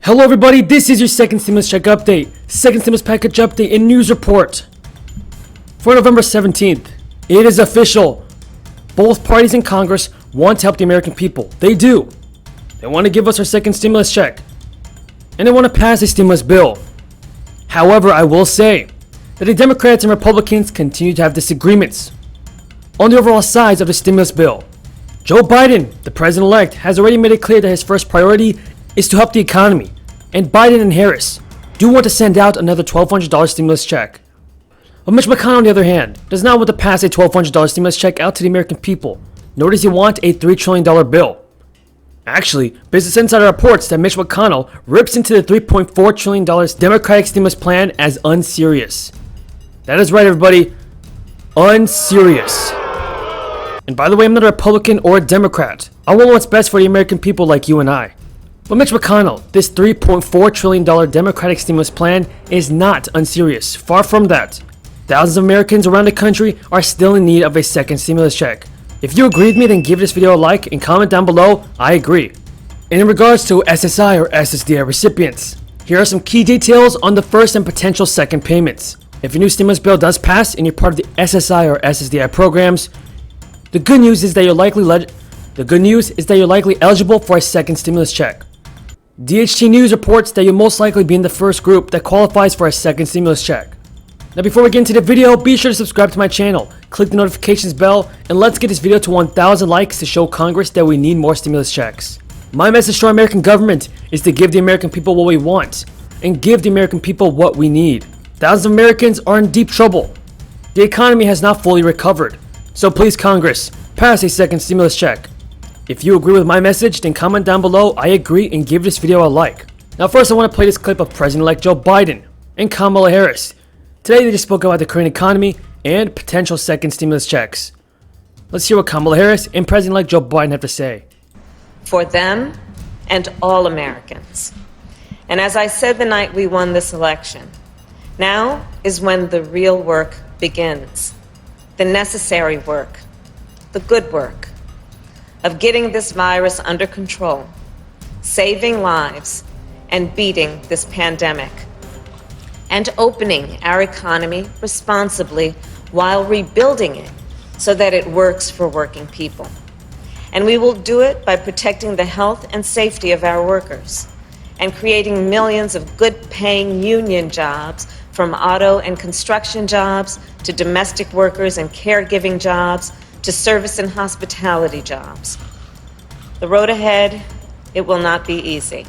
Hello everybody, this is your second stimulus check update, second stimulus package update and news report. For November 17th, it is official. Both parties in Congress want to help the American people. They do. They want to give us our second stimulus check. And they want to pass a stimulus bill. However, I will say that the Democrats and Republicans continue to have disagreements on the overall size of the stimulus bill. Joe Biden, the president-elect, has already made it clear that his first priority is to help the economy. And Biden and Harris do want to send out another $1,200 stimulus check. But Mitch McConnell, on the other hand, does not want to pass a $1,200 stimulus check out to the American people, nor does he want a $3 trillion bill. Actually, Business Insider reports that Mitch McConnell rips into the $3.4 trillion Democratic stimulus plan as unserious. That is right, everybody. Unserious. And by the way, I'm not a Republican or a Democrat. I want what's best for the American people like you and I. But Mitch McConnell, this $3.4 trillion Democratic stimulus plan is not unserious. Far from that. Thousands of Americans around the country are still in need of a second stimulus check. If you agree with me, then give this video a like and comment down below, I agree. And in regards to SSI or SSDI recipients, here are some key details on the first and potential second payments. If your new stimulus bill does pass and you're part of the SSI or SSDI programs, the good news is that you're likely eligible for a second stimulus check. DHT News reports that you'll most likely be in the first group that qualifies for a second stimulus check. Now before we get into the video, be sure to subscribe to my channel, click the notifications bell, and let's get this video to 1,000 likes to show Congress that we need more stimulus checks. My message to our American government is to give the American people what we want, and give the American people what we need. Thousands of Americans are in deep trouble. The economy has not fully recovered. So please Congress, pass a second stimulus check. If you agree with my message, then comment down below I agree and give this video a like. Now first I want to play this clip of President-elect Joe Biden and Kamala Harris. Today they just spoke about the current economy and potential second stimulus checks. Let's hear what Kamala Harris and President-elect Joe Biden have to say. For them and all Americans. And as I said the night we won this election, now is when the real work begins. The necessary work, the good work of getting this virus under control, saving lives, and beating this pandemic, and opening our economy responsibly while rebuilding it so that it works for working people. And we will do it by protecting the health and safety of our workers and creating millions of good-paying union jobs, from auto and construction jobs to domestic workers and caregiving jobs to service and hospitality jobs. The road ahead, it will not be easy,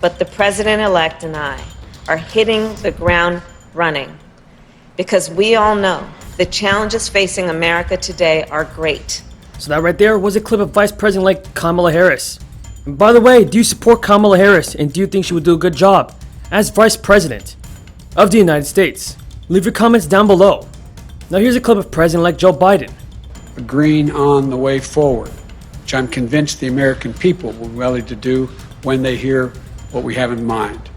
but the President-elect and I are hitting the ground running because we all know the challenges facing America today are great. So that right there was a clip of Vice President-elect Kamala Harris. And by the way, do you support Kamala Harris and do you think she would do a good job as Vice President of the United States? Leave your comments down below. Now here's a clip of President-elect Joe Biden. Agreeing on the way forward, which I'm convinced the American people will be ready to do when they hear what we have in mind.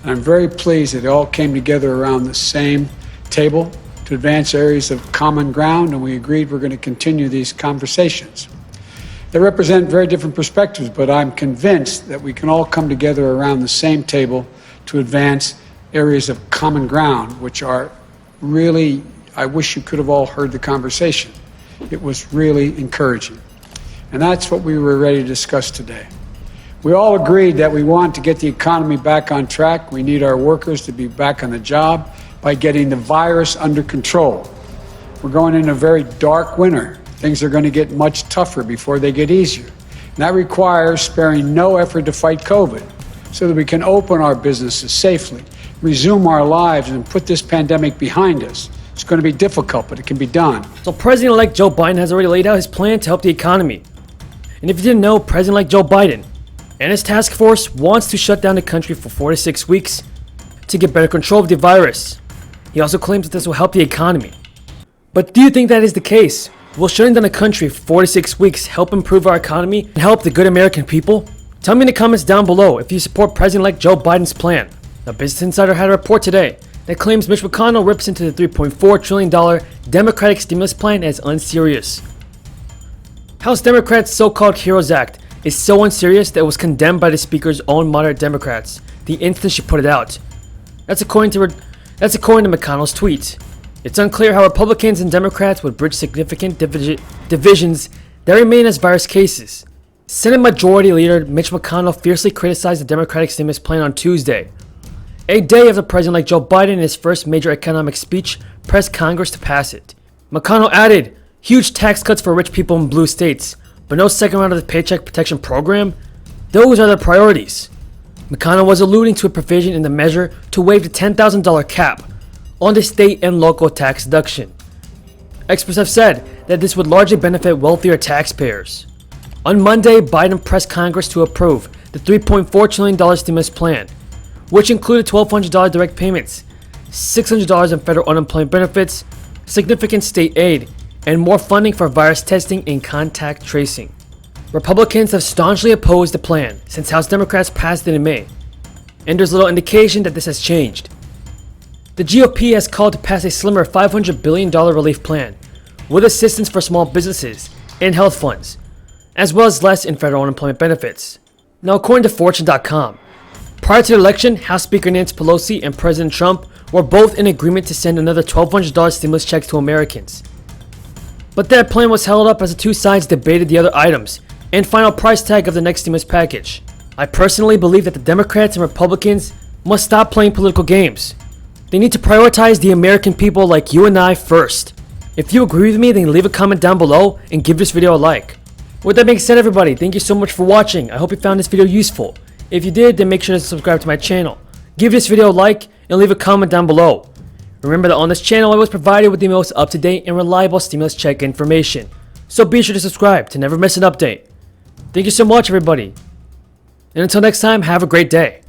And I'm very pleased that they all came together around the same table to advance areas of common ground, and we agreed we're going to continue these conversations. They represent very different perspectives, but I'm convinced that we can all come together around the same table to advance areas of common ground, which are really, I wish you could have all heard the conversation. It was really encouraging. And that's what we were ready to discuss today. We all agreed that we want to get the economy back on track. We need our workers to be back on the job by getting the virus under control. We're going into a very dark winter. Things are going to get much tougher before they get easier. And that requires sparing no effort to fight COVID so that we can open our businesses safely, resume our lives, and put this pandemic behind us. It's going to be difficult, but it can be done. So President-elect Joe Biden has already laid out his plan to help the economy. And if you didn't know, President-elect Joe Biden and his task force wants to shut down the country for 4 to 6 weeks to get better control of the virus. He also claims that this will help the economy. But do you think that is the case? Will shutting down the country for 4 to 6 weeks help improve our economy and help the good American people? Tell me in the comments down below if you support President-elect Joe Biden's plan. Now, Business Insider had a report today that claims Mitch McConnell rips into the $3.4 trillion Democratic stimulus plan as unserious. House Democrats' so-called HEROES Act is so unserious that it was condemned by the speaker's own moderate Democrats the instant she put it out. That's according to McConnell's tweet. It's unclear how Republicans and Democrats would bridge significant divisions that remain as virus cases. Senate Majority Leader Mitch McConnell fiercely criticized the Democratic stimulus plan on Tuesday, a day after President-elect Joe Biden in his first major economic speech pressed Congress to pass it. McConnell added, huge tax cuts for rich people in blue states, but no second round of the Paycheck Protection Program? Those are the priorities. McConnell was alluding to a provision in the measure to waive the $10,000 cap on the state and local tax deduction. Experts have said that this would largely benefit wealthier taxpayers. On Monday, Biden pressed Congress to approve the $3.4 trillion stimulus plan, which included $1,200 direct payments, $600 in federal unemployment benefits, significant state aid, and more funding for virus testing and contact tracing. Republicans have staunchly opposed the plan since House Democrats passed it in May, and there's little indication that this has changed. The GOP has called to pass a slimmer $500 billion relief plan, with assistance for small businesses and health funds, as well as less in federal unemployment benefits. Now, according to Fortune.com, prior to the election, House Speaker Nancy Pelosi and President Trump were both in agreement to send another $1,200 stimulus checks to Americans. But that plan was held up as the two sides debated the other items and final price tag of the next stimulus package. I personally believe that the Democrats and Republicans must stop playing political games. They need to prioritize the American people like you and I first. If you agree with me, then leave a comment down below and give this video a like. With that being said, everybody, thank you so much for watching. I hope you found this video useful. If you did, then make sure to subscribe to my channel. Give this video a like and leave a comment down below. Remember that on this channel I was provided with the most up-to-date and reliable stimulus check information. So be sure to subscribe to never miss an update. Thank you so much, everybody. And until next time, have a great day.